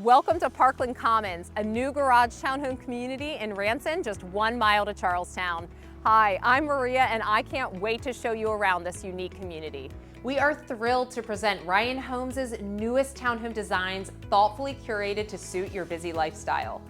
Welcome to Parkland Commons, a new garage townhome community in Ranson, just 1 mile to Charlestown. Hi, I'm Maria and I can't wait to show you around this unique community. We are thrilled to present Ryan Homes' newest townhome designs, thoughtfully curated to suit your busy lifestyle.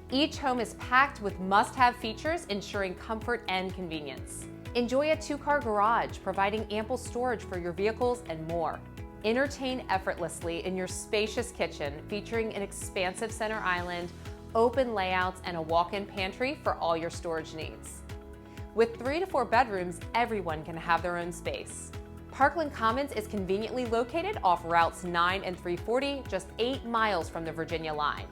Each home is packed with must-have features, ensuring comfort and convenience. Enjoy a 2-car garage, providing ample storage for your vehicles and more. Entertain effortlessly in your spacious kitchen, featuring an expansive center island, open layouts, and a walk-in pantry for all your storage needs. With 3 to 4 bedrooms, everyone can have their own space. Parkland Commons is conveniently located off routes 9 and 340, just 8 miles from the Virginia line.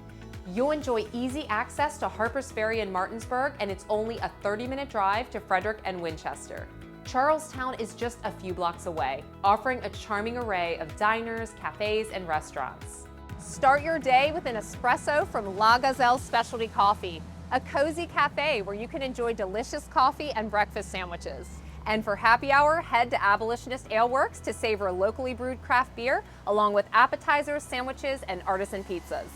You'll enjoy easy access to Harpers Ferry and Martinsburg, and it's only a 30-minute drive to Frederick and Winchester. Charlestown is just a few blocks away, offering a charming array of diners, cafes, and restaurants. Start your day with an espresso from La Gazelle Specialty Coffee, a cozy cafe where you can enjoy delicious coffee and breakfast sandwiches. And for happy hour, head to Abolitionist Ale Works to savor locally brewed craft beer, along with appetizers, sandwiches, and artisan pizzas.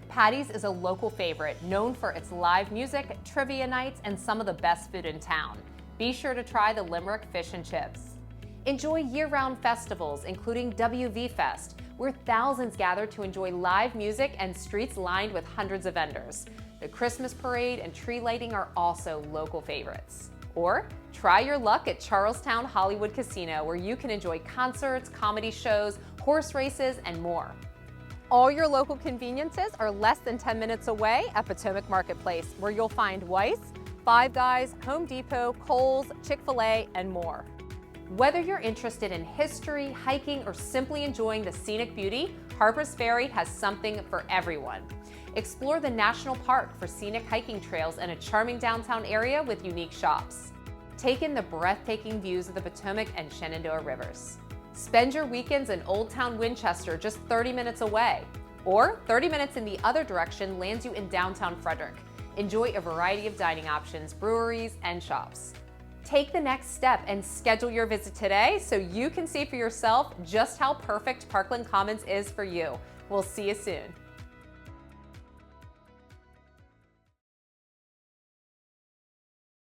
Patty's is a local favorite, known for its live music, trivia nights, and some of the best food in town. Be sure to try the Limerick Fish and Chips. Enjoy year-round festivals, including WV Fest, where thousands gather to enjoy live music and streets lined with hundreds of vendors. The Christmas parade and tree lighting are also local favorites. Or try your luck at Charlestown Hollywood Casino, where you can enjoy concerts, comedy shows, horse races, and more. All your local conveniences are less than 10 minutes away at Potomac Marketplace, where you'll find Weis, Five Guys, Home Depot, Kohl's, Chick-fil-A, and more. Whether you're interested in history, hiking, or simply enjoying the scenic beauty, Harpers Ferry has something for everyone. Explore the national park for scenic hiking trails and a charming downtown area with unique shops. Take in the breathtaking views of the Potomac and Shenandoah rivers. Spend your weekends in Old Town Winchester, just 30 minutes away. Or 30 minutes in the other direction lands you in downtown Frederick. Enjoy a variety of dining options, breweries, and shops. Take the next step and schedule your visit today so you can see for yourself just how perfect Parkland Commons is for you. We'll see you soon.